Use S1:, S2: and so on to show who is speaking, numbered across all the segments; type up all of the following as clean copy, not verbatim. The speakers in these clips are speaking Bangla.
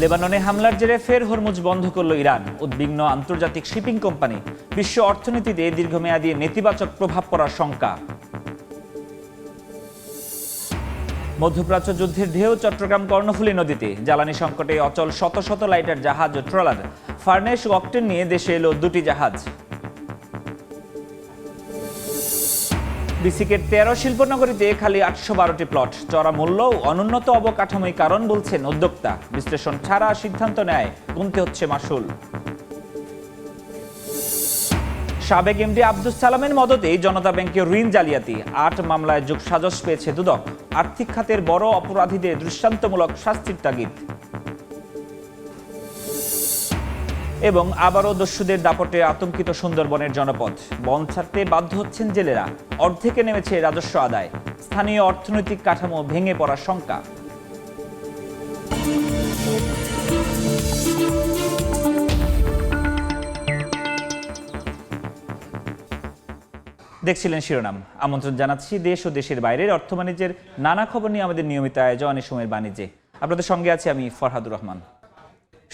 S1: লেবাননে হামলার জেরে ফের হরমুজ বন্ধ করল ইরান। উদ্বিগ্ন আন্তর্জাতিক শিপিং কোম্পানি। বিশ্ব অর্থনীতিতে দীর্ঘমেয়াদী নেতিবাচক প্রভাব পড়ার শঙ্কা। মধ্যপ্রাচ্য যুদ্ধের ঢেউ চট্টগ্রাম কর্ণফুলী নদীতে। জ্বালানি সংকটে অচল শত শত লাইটার জাহাজ ও ট্রলার। ফার্নেস ও অকটেন নিয়ে দেশে এলো 2টি জাহাজ। বিসিকের 13 শিল্পনগরীতে খালি 812টি প্লট। চড়া মূল্য ও অনুন্নত অবকাঠামোই কারণ বলছেন উদ্যোক্তা। বিশ্লেষণ ছাড়া সিদ্ধান্ত নেয়, গুনতে হচ্ছে মাসুল। সাবেক এমডি আব্দুস সালামের মদতেই জনতা ব্যাংকে ঋণ জালিয়াতি। 8 মামলায় যোগসাজশ পেয়েছে দুদক। আর্থিক খাতের বড় অপরাধীদের দৃষ্টান্তমূলক শাস্তির তাগিদ। এবং আবারও দস্যুদের দাপটে আতঙ্কিত সুন্দরবনের জনপদ। বন ছাড়তে বাধ্য হচ্ছেন জেলেরা। অর্ধেকে নেমেছে রাজস্ব আদায়। স্থানীয় অর্থনৈতিক কাঠামো ভেঙে পড়ার শঙ্কা। দেখছিলেন শিরোনাম। আমন্ত্রণ জানাচ্ছি দেশ ও দেশের বাইরের অর্থ বাণিজ্যের নানা খবর নিয়ে আমাদের নিয়মিত আয়োজন এই সময়ের বাণিজ্যে। আপনাদের সঙ্গে আছি আমি ফরহাদুর রহমান।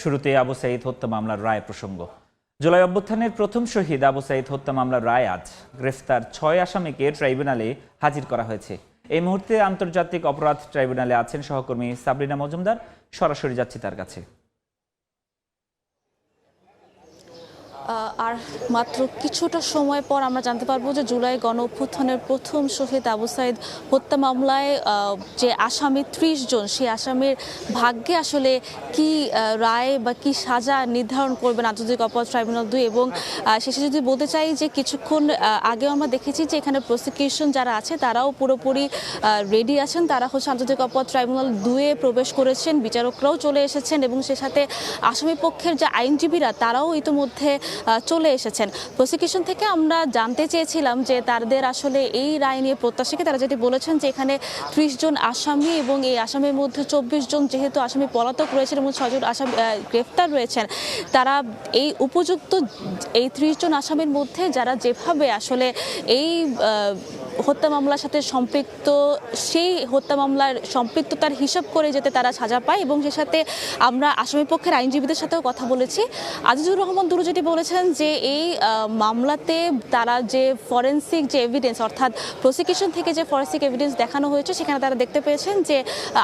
S1: শুরুতে আবু সাঈদ হত্যা মামলার রায় প্রসঙ্গ। জুলাই অভ্যুত্থানের প্রথম শহীদ আবু সাঈদ হত্যা মামলার রায় আজ। গ্রেফতার 6 আসামিকে ট্রাইব্যুনালে হাজির করা হয়েছে। এই মুহূর্তে আন্তর্জাতিক অপরাধ ট্রাইব্যুনালে আছেন সহকর্মী সাবরিনা মজুমদার। সরাসরি যাচ্ছি তার কাছে।
S2: আর মাত্র কিছুটা সময় পর আমরা জানতে পারবো যে জুলাই গণ অভ্যুত্থানের প্রথম শহীদ আবু সাঈদ হত্যা মামলায় যে আসামি 30 জন, সেই আসামির ভাগ্যে আসলে কি রায় বা কি সাজা নির্ধারণ করবেন আন্তর্জাতিক অপরাধ ট্রাইব্যুনাল 2। এবং শেষে যদি বলতে চাই যে কিছুক্ষণ আগেও আমরা দেখেছি যে এখানে প্রসিকিউশন যারা আছে তারাও পুরোপুরি রেডি আছেন। তারা হচ্ছে আন্তর্জাতিক অপরাধ ট্রাইব্যুনাল 2-এ প্রবেশ করেছেন, বিচারকরাও চলে এসেছেন এবং সে সাথে আসামি পক্ষের যে আইনজীবীরা তারাও ইতিমধ্যে চলে এসেছেন। প্রসিকিউশন থেকে আমরা জানতে চেয়েছিলাম যে তাদের আসলে এই রায় নিয়ে প্রত্যাশা কি। তারা যেটি বলেছেন যে এখানে 30 জন আসামি এবং এই আসামির মধ্যে 24 জন যেহেতু আসামি পলাতক রয়েছেন এবং 6 জন আসামি গ্রেফতার রয়েছেন, তারা এই উপযুক্ত এই 30 জন আসামির মধ্যে যারা যেভাবে আসলে এই হত্যা মামলার সাথে সম্পৃক্ত, সেই হত্যা মামলার সম্পৃক্ততার হিসাব করে যাতে তারা সাজা পায়। এবং সে সাথে আমরা আসামি পক্ষের আইনজীবীদের সাথেও কথা বলেছি। আজিজুর রহমান দুরু যেটি বলেছেন যে এই মামলাতে তারা যে ফরেন্সিক যে এভিডেন্স, অর্থাৎ প্রসিকিউশন থেকে যে ফরেন্সিক এভিডেন্স দেখানো হয়েছে সেখানে তারা দেখতে পেয়েছেন যে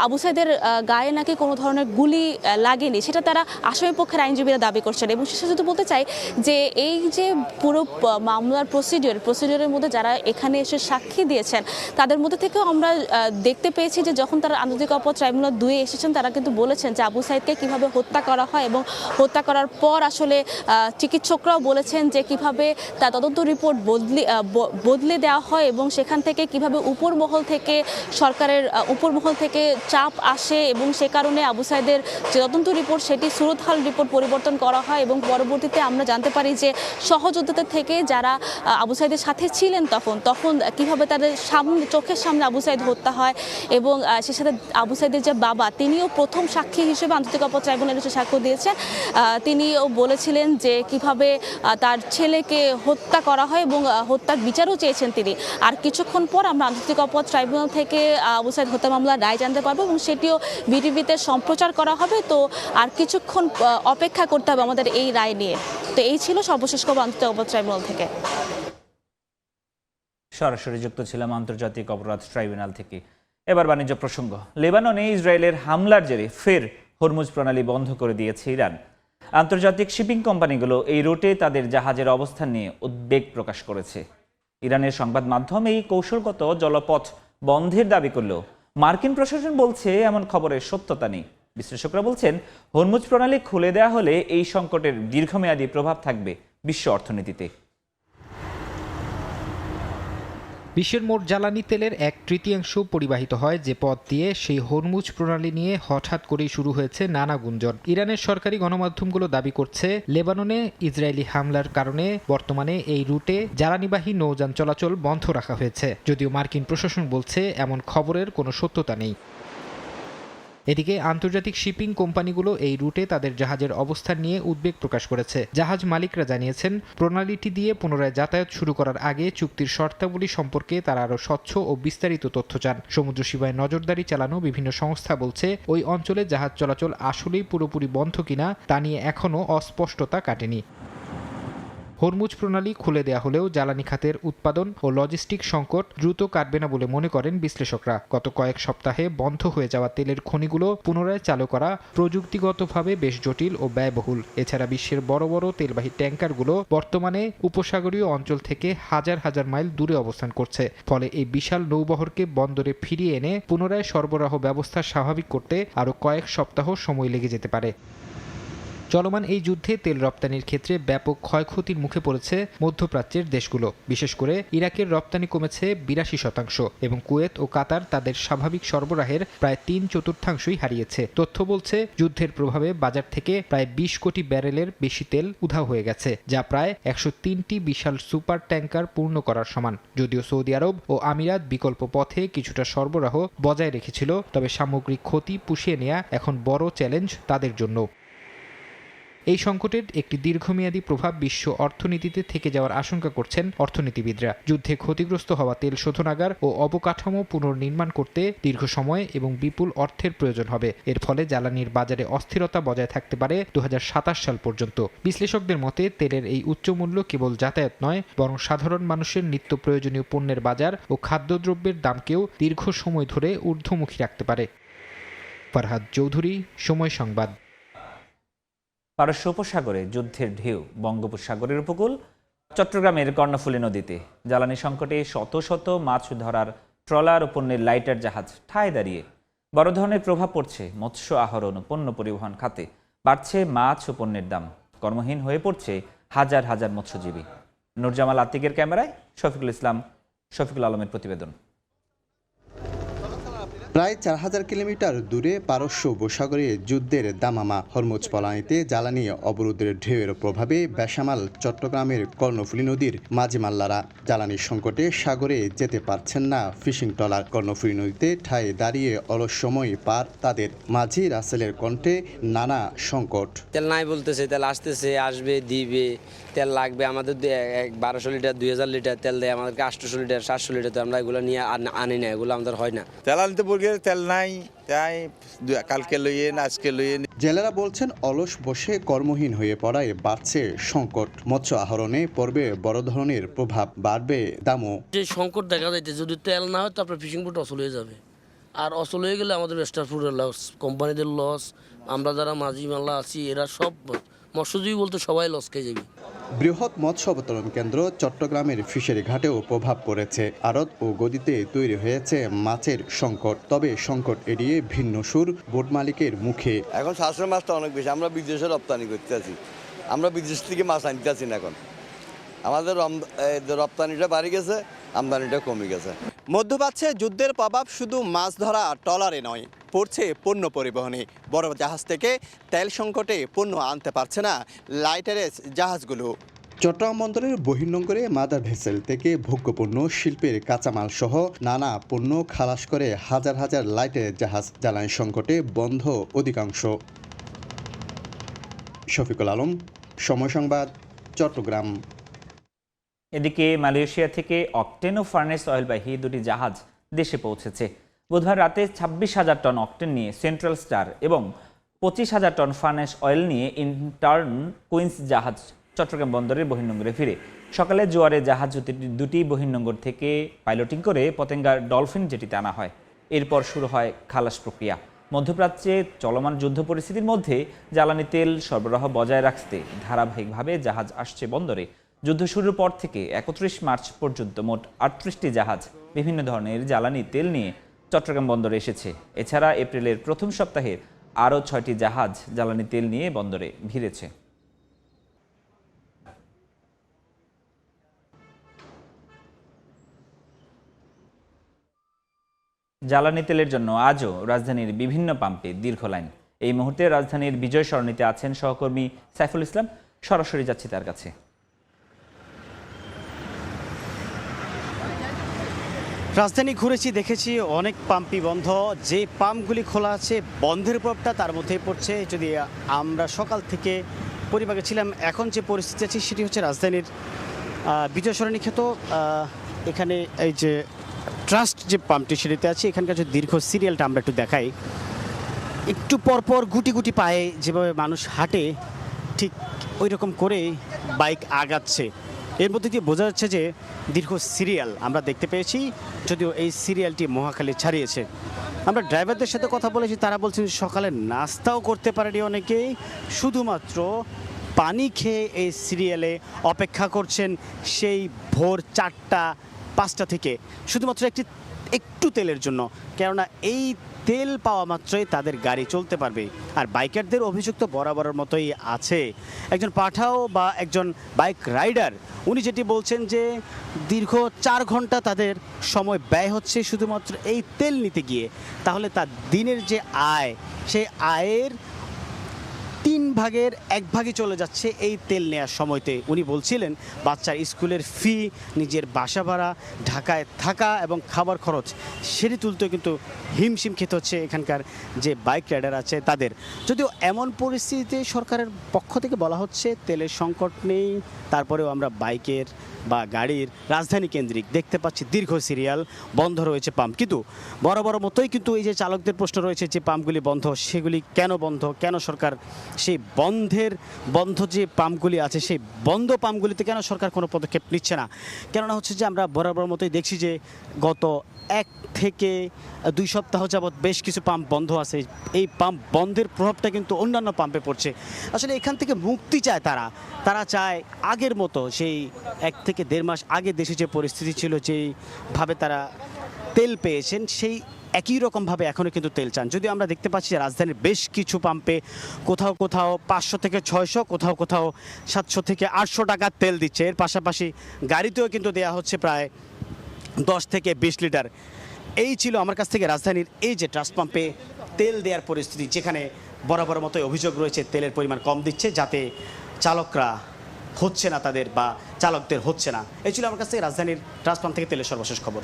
S2: আবু সাঈদের গায়ে নাকি কোনো ধরনের গুলি লাগেনি, সেটা তারা আসামি পক্ষের আইনজীবীরা দাবি করছেন। এবং শেষে যদি বলতে চাই যে এই যে পুরো মামলার প্রসিডিওরের মধ্যে যারা এখানে এসে সাক্ষী দিয়েছেন তাদের মধ্যে থেকেও আমরা দেখতে পেয়েছি যে যখন তারা আন্তর্জাতিক অপরাধ ট্রাইব্যুনাল 2-এ এসেছেন তারা কিন্তু বলেছেন যে আবু সাঈদকে কিভাবে হত্যা করা হয় এবং হত্যা করার পর আসলে চিকিৎসকরাও বলেছেন যে কিভাবে তার তদন্ত রিপোর্ট বদলে দেওয়া হয় এবং সেখান থেকে কিভাবে উপরমহল থেকে সরকারের উপরমহল থেকে চাপ আসে এবং সে কারণে আবু সাঈদের যে তদন্ত রিপোর্ট সেটি সুরতহাল রিপোর্ট পরিবর্তন করা হয়। এবং পরবর্তীতে আমরা জানতে পারি যে সহযোদ্ধাদের থেকে যারা আবু সাঈদের সাথে ছিলেন তখন কিভাবে তাদের চোখের সামনে আবু সাঈদ হত্যা হয়। এবং সে সাথে আবু সাঈদের যে বাবা, তিনিও প্রথম সাক্ষী হিসেবে আন্তর্জাতিক অপরাধ ট্রাইব্যুনালে সাক্ষ্য দিয়েছেন। তিনিও বলেছিলেন যে কিভাবে তার ছেলেকে হত্যা করা হয় এবং হত্যার বিচারও চেয়েছেন তিনি। আর কিছুক্ষণ পর আমরা আন্তর্জাতিক অপরাধ ট্রাইব্যুনাল থেকে আবু সাঈদ হত্যা মামলার রায় জানতে পারবো এবং সেটিও বিটিভিতে সম্প্রচার করা হবে। তো আর কিছুক্ষণ অপেক্ষা করতে হবে আমাদের এই রায় নিয়ে। তো এই ছিল সর্বশেষ খবর আন্তর্জাতিক অপরাধ ট্রাইব্যুনাল থেকে।
S1: সরাসরি যুক্ত ছিলাম আন্তর্জাতিক অপরাধ ট্রাইব্যুনাল থেকে। এবার বাণিজ্য প্রসঙ্গ। লেবাননে ইসরায়েলের হামলার জেরে ফের হরমুজ প্রণালী বন্ধ করে দিয়েছে ইরান। আন্তর্জাতিক শিপিং কোম্পানিগুলো এই রুটে তাদের জাহাজের অবস্থান নিয়ে উদ্বেগ প্রকাশ করেছে। ইরানের সংবাদ মাধ্যম এই কৌশলগত জলপথ বন্ধের দাবি করলেও মার্কিন প্রশাসন বলছে এমন খবরের সত্যতা নেই। বিশ্লেষকরা বলছেন হরমুজ প্রণালী খুলে দেওয়া হলে এই সংকটের দীর্ঘমেয়াদী প্রভাব থাকবে বিশ্ব অর্থনীতিতে।
S3: বিশ্বের মোট জ্বালানি তেলের 1/3 পরিবাহিত হয় যে পথ দিয়ে। সেই হরমুজ প্রণালী নিয়ে হঠাৎ করেই শুরু হয়েছে নানা গুঞ্জন। ইরানের সরকারি গণমাধ্যমগুলো দাবি করছে লেবাননে ইসরায়েলি হামলার কারণে বর্তমানে এই রুটে জ্বালানিবাহী নৌযান চলাচল বন্ধ রাখা হয়েছে, যদিও মার্কিন প্রশাসন বলছে এমন খবরের কোনো সত্যতা নেই। এদিকে আন্তর্জাতিক শিপিং কোম্পানিগুলো এই রুটে তাদের জাহাজের অবস্থান নিয়ে উদ্বেগ প্রকাশ করেছে। জাহাজ মালিকরা জানিয়েছেন, প্রণালীটি দিয়ে পুনরায় যাতায়াত শুরু করার আগে চুক্তির শর্তাবলী সম্পর্কে তারা আরও স্বচ্ছ ও বিস্তারিত তথ্য চান। সমুদ্র সীমায় নজরদারি চালানো বিভিন্ন সংস্থা বলছে, ওই অঞ্চলে জাহাজ চলাচল আসলেই পুরোপুরি বন্ধ কিনা তা নিয়ে এখনও অস্পষ্টতা কাটেনি। হরমুজ প্রণালী খুলে দেয়া হলেও জ্বালানি খাতের উৎপাদন ও লজিস্টিক সংকট দ্রুত কাটবে না বলে মনে করেন বিশ্লেষকরা। গত কয়েক সপ্তাহে বন্ধ হয়ে যাওয়া তেলের খনিগুলো পুনরায় চালু করা প্রযুক্তিগতভাবে বেশ জটিল ও ব্যয়বহুল। এছাড়া বিশ্বের বড় বড় তেলবাহী ট্যাঙ্কারগুলো বর্তমানে উপসাগরীয় অঞ্চল থেকে হাজার হাজার মাইল দূরে অবস্থান করছে। ফলে এই বিশাল নৌবহরকে বন্দরে ফিরিয়ে এনে পুনরায় সরবরাহ ব্যবস্থা স্বাভাবিক করতে আরও কয়েক সপ্তাহ সময় লেগে যেতে পারে। চলমান এই যুদ্ধে তেল রপ্তানির ক্ষেত্রে ব্যাপক ক্ষয়ক্ষতির মুখে পড়েছে মধ্যপ্রাচ্যের দেশগুলো। বিশেষ করে ইরাকের রপ্তানি কমেছে 82% এবং কুয়েত ও কাতার তাদের স্বাভাবিক সরবরাহের প্রায় 3/4 হারিয়েছে। তথ্য বলছে, যুদ্ধের প্রভাবে বাজার থেকে প্রায় 20 কোটি ব্যারেলের বেশি তেল উধাও হয়ে গেছে, যা প্রায় 103টি বিশাল সুপার ট্যাঙ্কার পূর্ণ করার সমান। যদিও সৌদি আরব ও আমিরাত বিকল্প পথে কিছুটা সরবরাহ বজায় রেখেছিল, তবে সামগ্রিক ক্ষতি পুষিয়ে নেওয়া এখন বড় চ্যালেঞ্জ তাদের জন্য। এই সংকটের একটি দীর্ঘমেয়াদী প্রভাব বিশ্ব অর্থনীতিতে থেকে যাওয়ার আশঙ্কা করছেন অর্থনীতিবিদরা। যুদ্ধে ক্ষতিগ্রস্ত হওয়া তেল শোধনাগার ও অবকাঠামো পুনর্নির্মাণ করতে দীর্ঘ সময় এবং বিপুল অর্থের প্রয়োজন হবে। এর ফলে জ্বালানির বাজারে অস্থিরতা বজায় থাকতে পারে 2027 সাল পর্যন্ত। বিশ্লেষকদের মতে, তেলের এই উচ্চ মূল্য কেবল যাতায়াত নয়, বরং সাধারণ মানুষের নিত্য প্রয়োজনীয় পণ্যের বাজার ও খাদ্যদ্রব্যের দামকেও দীর্ঘ সময় ধরে ঊর্ধ্বমুখী রাখতে পারে। ফারহাদ চৌধুরী, সময় সংবাদ।
S1: পারস্য উপসাগরে যুদ্ধের ঢেউ, বঙ্গোপসাগরের উপকূল চট্টগ্রামের কর্ণফুলী নদীতে জ্বালানি সংকটে শত শত মাছ ধরার ট্রলার ও পণ্যের লাইটার জাহাজ ঠায় দাঁড়িয়ে। বড় ধরনের প্রভাব পড়ছে মৎস্য আহরণ ও পণ্য পরিবহন খাতে। বাড়ছে মাছ ও পণ্যের দাম, কর্মহীন হয়ে পড়ছে হাজার হাজার মৎস্যজীবী। নুরজামাল আতিকের ক্যামেরায় শফিকুল আলমের প্রতিবেদন।
S4: প্রায় 4000 কিলোমিটার দূরে পারস্য উপসাগরে যুদ্ধের দামামা হরমুজ প্রণালীতে জ্বালানি অবরোধের ঢেউয়ের প্রভাবে বেসামাল চট্টগ্রামের কর্ণফুলী নদীর মাঝি মাল্লারা। জ্বালানির সংকটে সাগরে যেতে পারছেন না ফিশিং ট্রলার। কর্ণফুলী নদীতে ঠায় দাঁড়িয়ে অলস সময় পার তাদের। মাঝি রাসেলের কণ্ঠে নানা সংকট।
S5: তেল নাই বলতেছে, তেল আসতেছে, আসবে, দিবে, তেল লাগবে। আমাদের 1200 লিটার 2000 লিটার তেল দেয় আমাদেরকে, 800 লিটার 700 লিটার। তো আমরা এগুলো নিয়ে আনি না, এগুলো আমাদের হয় না।
S6: তেল আনতে বললে তেল নাই, তাই কালকে লইয়েন, আজকে লইয়েন।
S4: জেলেরা বলছেন, অলস বসে কর্মহীন হয়ে পড়ায় বাড়ছে সংকট। মৎস্য আহরণে পড়বে বড় ধরনের প্রভাব, বাড়বে দামও।
S7: যে সংকট দেখা যাইতে, যদি তেল না হয় তো আপনার ফিশিং বোট অচল হয়ে যাবে। আর অচল হয়ে গেলে আমাদের স্টারফুডের লস, কোম্পানিদের লস, আমরা যারা মাঝি মাল্লা আছি এরা সব মৎস্যজীবী বলতে সবাই লস খেয়ে যাবে।
S4: বৃহৎ মৎস্য অবতরণ কেন্দ্র চট্টগ্রামের ফিশারি ঘাটেও প্রভাব পড়েছে। আড়ত ও গদিতে তৈরি হয়েছে মাছের সংকট। তবে সংকট এড়িয়ে ভিন্ন সুর বোট মালিকের মুখে।
S8: এখন সাশ্রয় মাছটা অনেক বেশি, আমরা বিদেশে রপ্তানি করতে আছি, আমরা বিদেশ থেকে মাছ আনতে আছি না। এখন আমাদের রপ্তানিটা বাড়ি গেছে, আমদানিটা কমে গেছে।
S9: মধ্যপ্রাচ্যে যুদ্ধের প্রভাব শুধু মাছ ধরা ট্রলারে নয়, পড়ছে পণ্য পরিবহনে। বড় জাহাজ থেকে তেল সংকটে পণ্য আনতে পারছে না লাইটারের জাহাজগুলো।
S4: চট্টগ্রাম বন্দরের বহির্নোঙরে মাদার ভেসেল থেকে ভোগ্যপণ্য, শিল্পের কাঁচামাল সহ নানা পণ্য খালাস করে হাজার হাজার লাইটারের জাহাজ। জ্বালানি সংকটে বন্ধ অধিকাংশ। শফিকুল আলম, সময় সংবাদ, চট্টগ্রাম।
S1: এদিকে মালয়েশিয়া থেকে অকটেন ও ফার্নেস অয়েলবাহী দুটি জাহাজ দেশে পৌঁছেছে। বুধবার রাতে 26,000 টন অকটেন নিয়ে সেন্ট্রাল স্টার এবং 25,000 টন ফার্নেস অয়েল নিয়ে ইন্টার্ন কুইন্স জাহাজ চট্টগ্রাম বন্দরের বহির্নোঙরে ফিরে। সকালে জোয়ারে জাহাজ দুটি বহির্নোঙর থেকে পাইলটিং করে পতেঙ্গার ডলফিন জেটিতে আনা হয়। এরপর শুরু হয় খালাস প্রক্রিয়া। মধ্যপ্রাচ্যে চলমান যুদ্ধ পরিস্থিতির মধ্যে জ্বালানি তেল সরবরাহ বজায় রাখতে ধারাবাহিকভাবে জাহাজ আসছে বন্দরে। যুদ্ধ শুরুর পর থেকে 31 মার্চ পর্যন্ত মোট 38টি জাহাজ বিভিন্ন ধরনের জ্বালানি তেল নিয়ে চট্টগ্রাম বন্দরে এসেছে। এছাড়া এপ্রিলের প্রথম সপ্তাহে আরও 6টি জাহাজ জ্বালানি তেল নিয়ে বন্দরে ভিড়েছে। জ্বালানি তেলের জন্য আজও রাজধানীর বিভিন্ন পাম্পে দীর্ঘ লাইন। এই মুহূর্তে রাজধানীর বিজয় সরণিতে আছেন সহকর্মী সাইফুল ইসলাম। সরাসরি যাচ্ছি তার কাছে।
S10: রাজধানী ঘুরেছি, দেখেছি অনেক পাম্পই বন্ধ। যে পাম্পগুলি খোলা আছে বন্ধের প্রভাবটা তার মধ্যেই পড়ছে। যদি আমরা সকাল থেকে পরিবাগে ছিলাম, এখন যে পরিস্থিতি আছে সেটি হচ্ছে রাজধানীর বিজয় সরণি খ্যাত এখানে এই যে ট্রাস্ট যে পাম্পটি সেটিতে আছে, এখানকার যে দীর্ঘ সিরিয়ালটা আমরা একটু দেখাই। একটু পরপর গুটি গুটি পায়ে যেভাবে মানুষ হাঁটে, ঠিক ওই রকম করে বাইক আগাচ্ছে। এর মধ্যে দিয়ে বোঝা যাচ্ছে যে দীর্ঘ সিরিয়াল আমরা দেখতে পেয়েছি, যদিও এই সিরিয়ালটি মহাখালী ছাড়িয়েছে। আমরা ড্রাইভারদের সাথে কথা বলেছি, তারা বলছেন সকালে নাস্তাও করতে পারেনি অনেকেই, শুধুমাত্র পানি খেয়ে এই সিরিয়ালে অপেক্ষা করছেন সেই ভোর 4টা-5টা থেকে, শুধুমাত্র একটু তেলের জন্য। কেননা এই তেল পাওয়া মাত্রই তাদের গাড়ি চলতে পারবে। আর বাইকারদের অভিযোগ তো বরাবরের মতোই আছে। একজন পাঠাও বা একজন বাইক রাইডার, উনি যেটি বলছেন যে দীর্ঘ 4 ঘন্টা তাদের সময় ব্যয় হচ্ছে শুধুমাত্র এই তেল নিতে গিয়ে। তাহলে তার দিনের যে আয়, সেই আয়ের 1/3 চলে যাচ্ছে এই তেল নেওয়ার সময়তে। উনি বলছিলেন বাচ্চার স্কুলের ফি, নিজের বাসা ভাড়া, ঢাকায় থাকা এবং খাবার খরচ সেটি তুলতেও কিন্তু হিমশিম খেতে হচ্ছে এখানকার যে বাইক রাইডার আছে তাদের। যদিও এমন পরিস্থিতিতে সরকারের পক্ষ থেকে বলা হচ্ছে তেলের সংকট নেই, তারপরেও আমরা বাইকের বা গাড়ির রাজধানী কেন্দ্রিক দেখতে পাচ্ছি দীর্ঘ সিরিয়াল, বন্ধ রয়েছে পাম্প। কিন্তু বড় মতোই কিন্তু এই যে চালকদের প্রশ্ন রয়েছে যে পাম্পগুলি বন্ধ, সেগুলি কেন বন্ধ, কেন সরকার সেই বন্ধ যে পাম্পগুলি আছে সেই বন্ধ পাম্পগুলিতে কেন সরকার কোনো পদক্ষেপ নিচ্ছে না? কেননা হচ্ছে যে আমরা বরাবর মতোই দেখছি যে গত 1 থেকে 2 সপ্তাহ যাবৎ বেশ কিছু পাম্প বন্ধ আছে। এই পাম্প বন্ধের প্রভাবটা কিন্তু অন্যান্য পাম্পে পড়ছে। আসলে এখান থেকে মুক্তি চায় তারা চায় আগের মতো, সেই 1 থেকে 1.5 মাস আগে দেশে যে পরিস্থিতি ছিল, যেইভাবে তারা তেল পেয়েছেন সেই একই রকমভাবে এখনও কিন্তু তেল চান। যদিও আমরা দেখতে পাচ্ছি যে রাজধানীর বেশ কিছু পাম্পে কোথাও 500 থেকে 600, কোথাও 700 থেকে 800 টাকার তেল দিচ্ছে। এর পাশাপাশি গাড়িতেও কিন্তু দেওয়া হচ্ছে প্রায় 10 থেকে 20 লিটার। এই ছিল আমার কাছ থেকে রাজধানীর এই যে ট্রাস্ট পাম্পে তেল দেওয়ার পরিস্থিতি, যেখানে বরাবর মতোই অভিযোগ রয়েছে তেলের পরিমাণ কম দিচ্ছে, যাতে চালকরা হচ্ছে না তাদের বা চালকদের হচ্ছে না। এই ছিল আমার কাছ থেকে রাজধানীর ট্রাস্ট পাম্প থেকে তেলের সর্বশেষ খবর।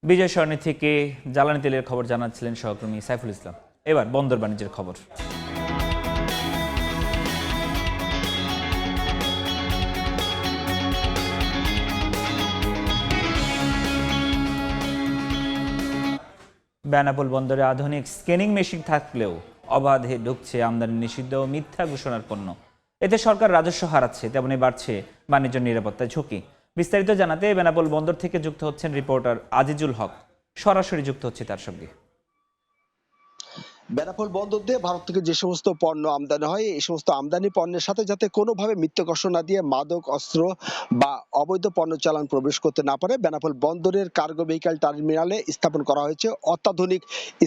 S1: বিজয় সরণি থেকে জ্বালানি তেলের খবর জানাচ্ছিলেন সহকর্মী সাইফুল ইসলাম। এবার বন্দর বাণিজ্যের খবর। বেনাপোল বন্দরে আধুনিক স্ক্যানিং মেশিন থাকলেও অবাধে ঢুকছে আমদানি নিষিদ্ধ ও মিথ্যা ঘোষণার পণ্য। এতে সরকার রাজস্ব হারাচ্ছে, তেমনি বাড়ছে বাণিজ্য নিরাপত্তার ঝুঁকি। বিস্তারিত জানাতে বেনাপোল বন্দর থেকে যুক্ত হচ্ছেন রিপোর্টার আজিজুল হক, সরাসরি যুক্ত হচ্ছে তার সঙ্গে।
S11: বেনাপোল বন্দর দিয়ে ভারত থেকে যে সমস্ত পণ্য আমদানি হয়, এই সমস্ত আমদানি পণ্যের সাথে যাতে কোনোভাবে মিথ্যা ঘোষণা দিয়ে মাদক, অস্ত্র বা অবৈধ পণ্য চালান প্রবেশ করতে না পারে, বেনাপোল বন্দরের কার্গো ভেহিক্যাল টার্মিনালে স্থাপন করা হয়েছে অত্যাধুনিক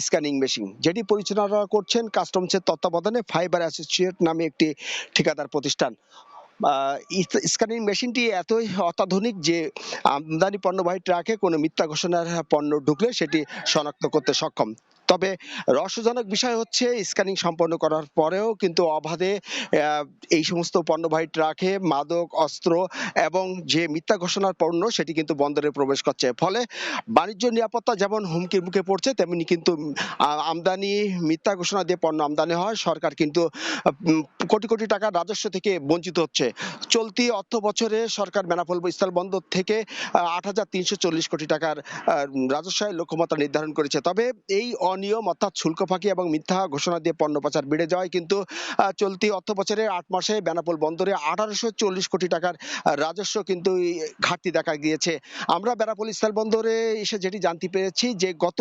S11: স্ক্যানিং মেশিন, যেটি পরিচালনা করছেন কাস্টমসের তত্ত্বাবধানে ফাইবার অ্যাসোসিয়েট নামে একটি ঠিকাদার প্রতিষ্ঠান। স্ক্যানিং মেশিনটি এতই অত্যাধুনিক যে আমদানি পণ্যবাহী ট্রাকে কোনো মিথ্যা ঘোষণার পণ্য ঢুকলে সেটি শনাক্ত করতে সক্ষম। তবে রহস্যজনক বিষয় হচ্ছে স্ক্যানিং সম্পন্ন করার পরেও কিন্তু অবাধে এই সমস্ত পণ্যবাহী ট্রাকে মাদক, অস্ত্র এবং যে মিথ্যা ঘোষণার পণ্য সেটি কিন্তু বন্দরে প্রবেশ করছে। ফলে বাণিজ্য নিরাপত্তা যেমন হুমকির মুখে পড়ছে, তেমনি কিন্তু আমদানি মিথ্যা ঘোষণা দিয়ে পণ্য আমদানি হয়, সরকার কিন্তু কোটি কোটি টাকা রাজস্ব থেকে বঞ্চিত হচ্ছে। চলতি অর্থ বছরে সরকার বেনাপোল স্থলবন্দর থেকে 8,340 কোটি টাকার রাজস্ব লক্ষ্যমাত্রা নির্ধারণ করেছে। তবে এই অনিয়ম অর্থাৎ শুল্ক ফাঁকি এবং মিথ্যা ঘোষণা দিয়ে পণ্য পাচার বেড়ে যাওয়ায় কিন্তু চলতি অর্থ বছরের 8 মাসে বেনাপোল বন্দরে 1840 কোটি টাকার রাজস্ব কিন্তু ঘাটতি দেখা গিয়েছে। আমরা বেনাপোল স্থলবন্দরে এসে যেটি জানতে পেরেছি যে গত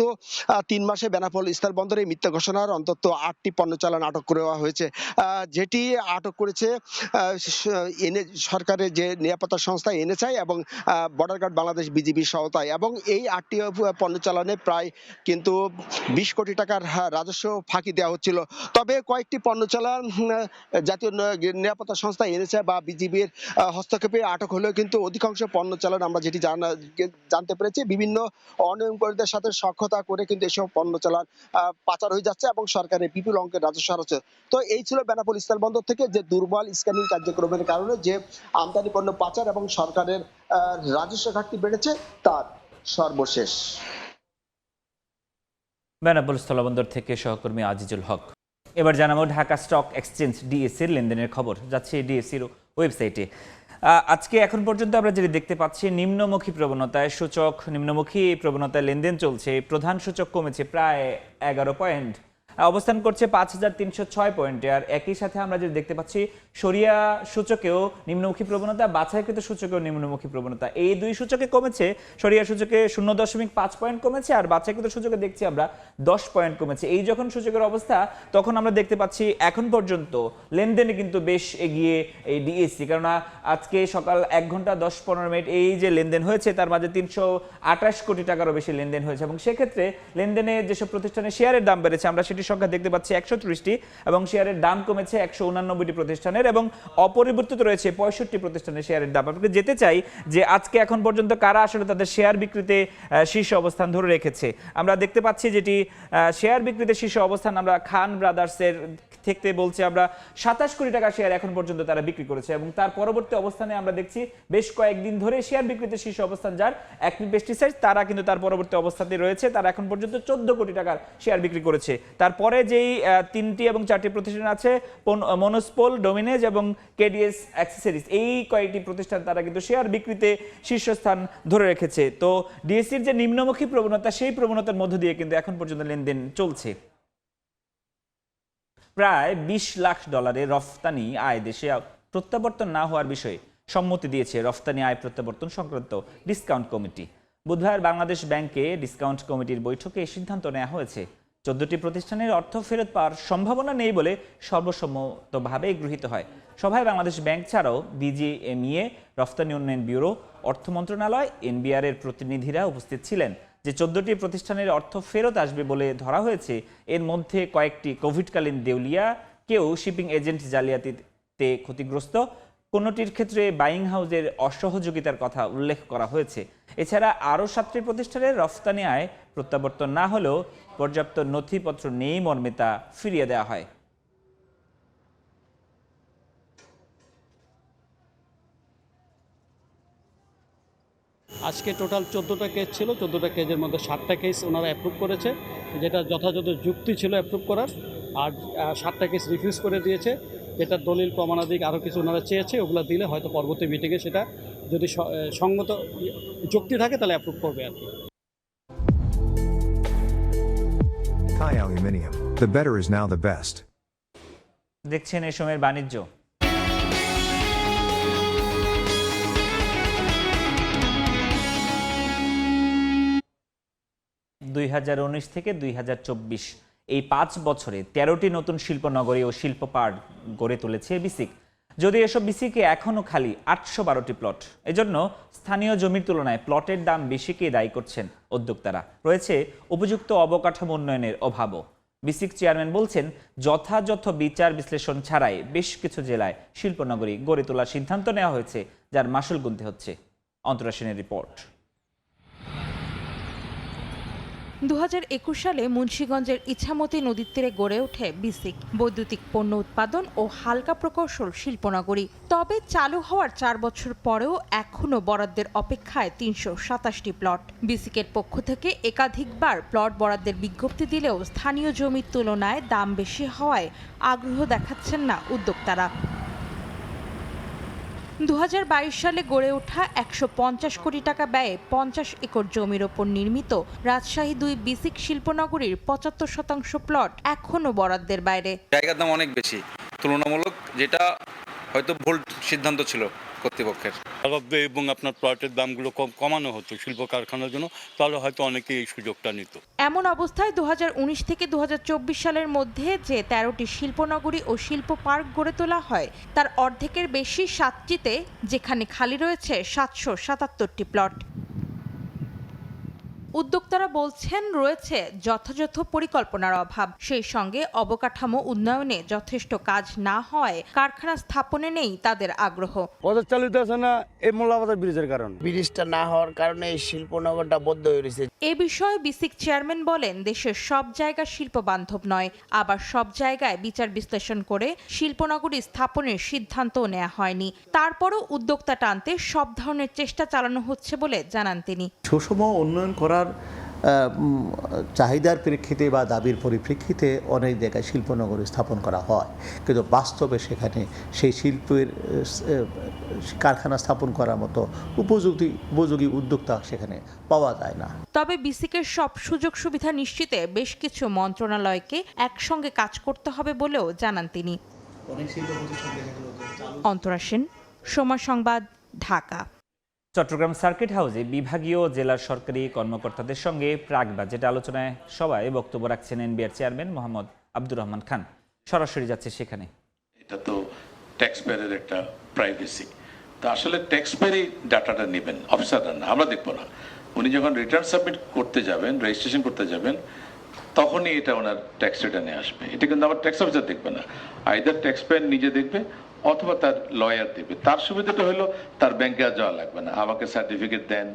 S11: 3 মাসে বেনাপোল স্থলবন্দরে মিথ্যা ঘোষণার অন্তত 8টি পণ্য চালান আটক করা হয়েছে, যেটি আটক করেছে সরকারের যে নিরাপত্তা সংস্থা এনএসআই এবং বর্ডার গার্ড বাংলাদেশ বিজিবির সহায়তায়, এবং এই 8টি পণ্য চালানে প্রায় কিন্তু 20 কোটি টাকার রাজস্ব ফাঁকি দেওয়া হচ্ছিল। তবে কয়েকটি পণ্য চালান জাতীয় নিরাপত্তা সংস্থা এনএসআই বা বিজিবির হস্তক্ষেপে আটক হলেও কিন্তু অধিকাংশ পণ্য চালান আমরা যেটি জানতে পেরেছি বিভিন্ন অনিয়মকারীদের সাথে সখ্যতা করে কিন্তু এসব পণ্য চালান পাচার হয়ে যাচ্ছে এবং সরকারের বিপুল অঙ্কের রাজস্ব হারাচ্ছে। তো এই ছিল বেনাপোল স্থলবন্দর থেকে যে দুর্বল স্ক্যানিং কার্যক্রমের কারণে যে আমদানি পণ্য পাচার এবং সরকারের রাজস্ব ঘাটতি বেড়েছে তার সর্বশেষ।
S1: বেনাপোল স্থলবন্দর থেকে সহকর্মী আজিজুল হক। এবার জানাবো ঢাকা স্টক এক্সচেঞ্জ ডিএসসির লেনদেনের খবর, যাচ্ছে ডিএসসির ওয়েবসাইটে। আজকে এখন পর্যন্ত আমরা যেটি দেখতে পাচ্ছি, নিম্নমুখী প্রবণতায় সূচক, নিম্নমুখী প্রবণতায় লেনদেন চলছে। প্রধান সূচক কমেছে প্রায় 11 পয়েন্ট, অবস্থান করছে 5306 পয়েন্টে। আর একই সাথে আমরা যেটা দেখতে পাচ্ছি, সরিয়া সূচকেও নিম্নমুখী প্রবণতা, বাছাইকৃত সূচকেও নিম্নমুখী প্রবণতা। এই দুই সূচকে কমেছে। সরিয়া সূচকে 0.5 পয়েন্ট কমেছে, আর বাছাইকৃত সূচকে দেখছি আমরা 10 পয়েন্ট কমেছে। এই যখন সূচকের অবস্থা, তখন আমরা দেখতে পাচ্ছি এখন পর্যন্ত লেনদেনে কিন্তু বেশ এগিয়ে এই ডিএসসি। কেননা আজকে সকাল 1 ঘন্টা 10-15 মিনিট এই যে লেনদেন হয়েছে, তার মাঝে 328 কোটি টাকারও বেশি লেনদেন হয়েছে। এবং সেক্ষেত্রে লেনদেনে যেসব প্রতিষ্ঠানের শেয়ারের দাম বেড়েছে, আমরা সেটি সংখ্যা দেখতে পাচ্ছি 130টি, এবং শেয়ারের দাম কমেছে 189টি প্রতিষ্ঠানের, এবং অপরিবর্তিত রয়েছে 65 প্রতিষ্ঠানের শেয়ারের দাম। আপনাকে যেতে চাই যে আজকে এখন পর্যন্ত কারা আসলে তাদের শেয়ার বিক্রিতে শীর্ষ অবস্থান ধরে রেখেছে। আমরা দেখতে পাচ্ছি যেটি শেয়ার বিক্রিতে শীর্ষ অবস্থান, আমরা খান ব্রাদার্সের থেকে বলছি, আমরা 27 কোটি টাকা শেয়ার এখন পর্যন্ত তারা বিক্রি করেছে। এবং তার পরবর্তী অবস্থানে আমরা দেখছি বেশ কয়েকদিন ধরে শেয়ার বিক্রিতে শীর্ষ অবস্থান যার অ্যাক্টিভ পেস্টিসাইড, তারা কিন্তু তার পরবর্তী অবস্থাতে রয়েছে। তারা এখন পর্যন্ত 14 কোটি টাকার শেয়ার বিক্রি করেছে। তারপরে যেই 3টি এবং 4টি প্রতিষ্ঠান আছে, মনোস্পোল, ডোমিনেজ এবং কেডিএস অ্যাক্সেসরিজ, এই কয়েকটি প্রতিষ্ঠান তারা কিন্তু শেয়ার বিক্রিতে শীর্ষস্থান ধরে রেখেছে। তো ডিএসসির যে নিম্নমুখী প্রবণতা, সেই প্রবণতার মধ্য দিয়ে কিন্তু এখন পর্যন্ত লেনদেন চলছে। প্রায় $20 লাখ রফতানি আয় দেশে প্রত্যাবর্তন না হওয়ার বিষয়ে সম্মতি দিয়েছে রফতানি আয় প্রত্যাবর্তন সংক্রান্ত ডিসকাউন্ট কমিটি। বুধবার বাংলাদেশ ব্যাংকে ডিসকাউন্ট কমিটির বৈঠকে এই সিদ্ধান্ত নেওয়া হয়েছে। 14টি প্রতিষ্ঠানের অর্থ ফেরত পাওয়ার সম্ভাবনা নেই বলে সর্বসম্মতভাবে গৃহীত হয়। সভায় বাংলাদেশ ব্যাংক ছাড়াও বিজিএমইএ, রফতানি উন্নয়ন ব্যুরো, অর্থ মন্ত্রণালয়, এনবিআর এর প্রতিনিধিরা উপস্থিত ছিলেন। যে 14টি প্রতিষ্ঠানের অর্থ ফেরত আসবে বলে ধরা হয়েছে, এর মধ্যে কয়েকটি কোভিডকালীন দেউলিয়া, কেউ শিপিং এজেন্ট জালিয়াতিতে ক্ষতিগ্রস্ত, কোনোটির ক্ষেত্রে বাইং হাউসের অসহযোগিতার কথা উল্লেখ করা হয়েছে। এছাড়া আরও 7টি প্রতিষ্ঠানের রফতানি আয় প্রত্যাবর্তন না হলেও পর্যাপ্ত নথিপত্র নেই মর্মে তা ফিরিয়ে দেওয়া হয়।
S12: আজকে টোটাল 14টা কেস ছিল। 14টা কেসের মধ্যে 7টা কেস ওনারা অ্যাপ্রুভ করেছে, যেটা যথাযথ যুক্তি ছিল অ্যাপ্রুভ করার। আর 7টা কেস রিফিউজ করে দিয়েছে, যেটা দলিল প্রমাণাদিক আরও কিছু ওনারা চেয়েছে, ওগুলো দিলে হয়তো পরবর্তী মিটিংয়ে সেটা যদি সঙ্গত যুক্তি থাকে তাহলে অ্যাপ্রুভ করবে আর কি।
S13: Thai Aluminium. The better is now the best.
S1: দেখছেন এই সময়ের বাণিজ্য। 2019 থেকে 2024 এই 5 বছরে 13টি নতুন শিল্পনগরী ও শিল্প পার্ক গড়ে তুলেছে বিসিক। যদি এসব বিসিকে এখনও খালি 812টি প্লট। এজন্য স্থানীয় জমির তুলনায় প্লটের দাম বেশিকে দায়ী করছেন উদ্যোক্তারা। রয়েছে উপযুক্ত অবকাঠামো উন্নয়নের অভাবও। বিসিক চেয়ারম্যান বলছেন, যথাযথ বিচার বিশ্লেষণ ছাড়াই বেশ কিছু জেলায় শিল্পনগরী গড়ে তোলার সিদ্ধান্ত নেওয়া হয়েছে, যার মাসুল গুনতে হচ্ছে। অন্তরা সেনের রিপোর্ট।
S14: 2021 সালে মুন্সিগঞ্জের ইছামতি নদীর তীরে গড়ে ওঠে বিসিক, বৈদ্যুতিক পণ্য উৎপাদন ও হালকা প্রকৌশল শিল্পনগরী। তবে চালু হওয়ার 4 বছর পরেও এখনও বরাদ্দের অপেক্ষায় 327টি প্লট। বিসিকের পক্ষ থেকে একাধিকবার প্লট বরাদ্দের বিজ্ঞপ্তি দিলেও স্থানীয় জমির তুলনায় দাম বেশি হওয়ায় আগ্রহ দেখাচ্ছেন না উদ্যোক্তারা। 2022 সালে গড়ে ওঠা 150 কোটি টাকা ব্যয়ে 50 একর জমির ওপর নির্মিত রাজশাহী 2 বিসিক শিল্পনগরীর 75% প্লট এখনো বরাদ্দের বাইরে।
S15: জায়গার দাম অনেক বেশি তুলনামূলক, যেটা হয়তো ভুল সিদ্ধান্ত ছিল কর্তৃপক্ষের।
S16: এবং আপনার প্লটের দামগুলো কমানো হতো শিল্প কারখানার জন্য, তাহলে হয়তো অনেকে এই সুযোগটা নিত।
S14: এমন অবস্থায় 2019 থেকে 2024 সালের মধ্যে যে 13টি শিল্পনগরী ও শিল্প পার্ক গড়ে তোলা হয়, তার অর্ধেকের বেশি 7টিতে, যেখানে খালি রয়েছে 777টি প্লট। উদ্যোক্তারা বলছেন রয়েছে যথাযথ পরিকল্পনার অভাব, সেই সঙ্গে অবকাঠামো উন্নয়নে যথেষ্ট কাজ না হওয়ায় কারখানা স্থাপনে নেই তাদের আগ্রহ।
S17: প্রজেক্ট চালিত আছে না এই মোল্লাবাজার ব্রিজের কারণে,
S18: ব্রিজটা না হওয়ার কারণে এই শিল্পনগরটা বদ্ধ হয়ে রয়েছে।
S14: এ বিষয়ে বিসিক চেয়ারম্যান বলেন, দেশের সব জায়গা শিল্প বান্ধব নয়, আবার সব জায়গায় বিচার বিশ্লেষণ করে শিল্পনগরী স্থাপনের সিদ্ধান্তও নেওয়া হয়নি। তারপরও উদ্যোক্তা টানতে সব ধরনের চেষ্টা চালানো হচ্ছে বলে জানান তিনি।
S19: সুষম উন্নয়ন করার চাহিদার প্রেক্ষিতে বা দাবির পরিপ্রেক্ষিতে অনেক জায়গায় শিল্পনগরী স্থাপন করা হয়, কিন্তু বাস্তবে সেখানে সেই শিল্পের কারখানা স্থাপন করার মতো উপযোগী উদ্যোক্তা সেখানে পাওয়া যায় না।
S14: তবে বিসিকের সব সুযোগ সুবিধা নিশ্চিতে বেশ কিছু মন্ত্রণালয়কে একসঙ্গে কাজ করতে হবে বলেও জানান তিনি। অন্তরা সেন, সময় সংবাদ, ঢাকা।
S1: চট্টগ্রাম সার্কিট হাউসে বিভাগীয় জেলার সরকারি কর্মকর্তাদের সঙ্গে প্রাক বাজেট আলোচনায় সভায় বক্তব্য রাখছেন এনবিআর চেয়ারম্যান মোহাম্মদ আব্দুর রহমান খান। সরাসরি যাচ্ছে সেখানে।
S20: এটা তো ট্যাক্স পেয়ারের একটা প্রাইভেসি, তা আসলে ট্যাক্স পেয়ারই ডাটাটা নেবেন, অফিসাররা না, আমরা দেখবো না। উনি যখন রিটার্ন সাবমিট করতে যাবেন, রেজিস্ট্রেশন করতে যাবেন, তখনই এটা ওনার ট্যাক্স রিটার্নে আসবে। এটা কিন্তু আমার ট্যাক্স অফিসার দেখবে না, আইদার ট্যাক্স পেয়ার নিজে দেখবে অথবা তার লয়ার দেবে। তার সুবিধাটা হলো তার ব্যাংকে আর যাওয়া লাগবে না, আমাকে সার্টিফিকেট দেন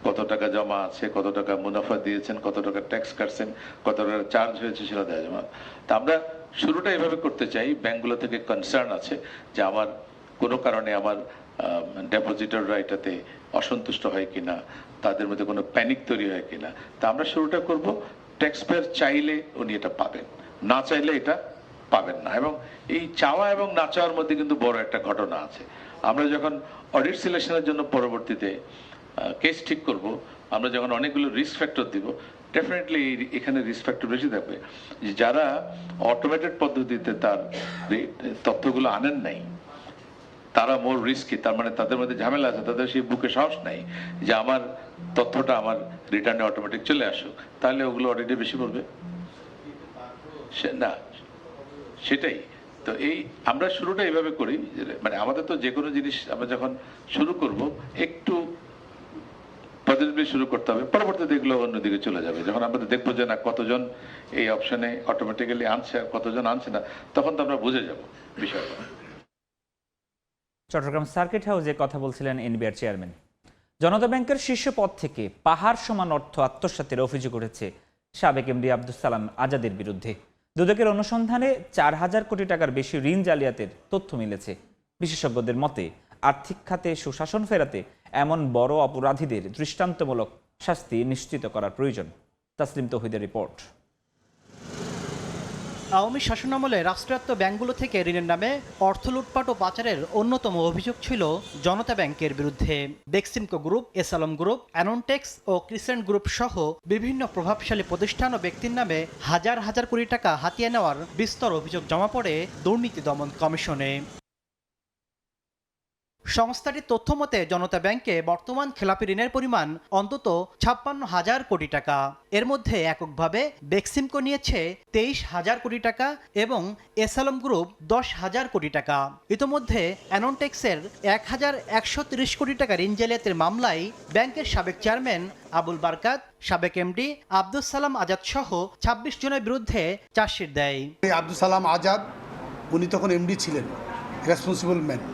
S20: কত টাকা জমা আছে, কত টাকা মুনাফা দিয়েছেন, কত টাকা ট্যাক্স কাটছেন, কত টাকা চার্জ হয়েছে, সেটা দেওয়া জমা। তা আমরা শুরুটা এভাবে করতে চাই। ব্যাংকগুলো থেকে কনসার্ন আছে যে আমার কোনো কারণে আমার ডেপোজিটররা এটাতে অসন্তুষ্ট হয় কিনা, তাদের মধ্যে কোনো প্যানিক তৈরি হয় কিনা। তা আমরা শুরুটা করব, ট্যাক্স পেয়ার চাইলে উনি এটা পাবেন, না চাইলে এটা পাবেন না। এবং এই চাওয়া এবং না চাওয়ার মধ্যে কিন্তু বড় একটা ঘটনা আছে। আমরা যখন অডিট সিলেকশনের জন্য পরবর্তীতে কেস ঠিক করব, আমরা যখন অনেকগুলো রিস্ক ফ্যাক্টর দিব, ডেফিনেটলি এখানে রিস্ক ফ্যাক্টর বেশি থাকবে। যে যারা অটোমেটেড পদ্ধতিতে তার তথ্যগুলো আনেন নাই, তারা মোর রিস্কি, তার মানে তাদের মধ্যে ঝামেলা আছে, তাদের সেই বুকে সাহস নাই যে আমার তথ্যটা আমার রিটার্নে অটোমেটিক চলে আসুক, তাহলে ওগুলো অডিটে বেশি পড়বে না। সেটাই তো, এই আমরা শুরুটা এইভাবে করি, মানে আমাদের তো যে কোনো জিনিস আমরা যখন শুরু করব একটু পজিটিভলি শুরু করতে হবে, পরবর্তীতে এগুলো অন্যদিকে চলে যাবে। যখন আমরা দেখবো যে না কতজন এই অপশনে অটোমেটিক্যালি আনছে আর কতজন আনছে না, তখন তো আমরা বুঝে যাব বিষয়টা।
S1: চট্টগ্রাম সার্কিট হাউসে কথা বলছিলেন এনবিআর চেয়ারম্যান। জনতা ব্যাংকের শীর্ষ পদ থেকে পাহাড় সমান অর্থ আত্মসাতের অভিযোগ উঠেছে সাবেক এমডি আব্দুস সালাম আজাদের বিরুদ্ধে। দুদকের অনুসন্ধানে 4,000 কোটি টাকার বেশি ঋণ জালিয়াতির তথ্য মিলেছে। বিশেষজ্ঞদের মতে আর্থিক খাতে সুশাসন ফেরাতে এমন বড় অপরাধীদের দৃষ্টান্তমূলক শাস্তি নিশ্চিত করার প্রয়োজন। তাসলিম তৌহিদের রিপোর্ট।
S21: আওয়ামী শাসনামলে রাষ্ট্রায়ত্ত ব্যাংকগুলো থেকে ঋণের নামে অর্থ লুটপাট ও পাচারের অন্যতম অভিযোগ ছিল জনতা ব্যাংকের বিরুদ্ধে। বেক্সিমকো গ্রুপ, এসালম গ্রুপ, অ্যানন্টেক্স ও ক্রিসেন্ট গ্রুপ সহ বিভিন্ন প্রভাবশালী প্রতিষ্ঠান ও ব্যক্তির নামে হাজার হাজার কোটি টাকা হাতিয়ে নেওয়ার বিস্তর অভিযোগ জমা পড়ে দুর্নীতি দমন কমিশনে। সংস্থাটির তথ্য মতে জনতা ব্যাংকে বর্তমান খেলাপি ঋণের পরিমাণ অন্তত 56,000 কোটি টাকা। এর মধ্যে এককভাবে বেক্সিমকো নিয়েছে 23,000 কোটি টাকা এবং এসালম গ্রুপ 10,000 কোটি টাকা। ইতোমধ্যে অ্যানন্টেক্সের 1,130 কোটি টাকা ঋণ জালিয়াতির মামলায় ব্যাংকের সাবেক চেয়ারম্যান আবুল বারকাত, সাবেক এমডি আব্দুস সালাম আজাদ সহ 26 জনের বিরুদ্ধে চার্জশিট দেয়।
S22: আব্দুস সালাম আজাদ উনি তখন এমডি ছিলেন, রেসপন্সিবল ম্যান।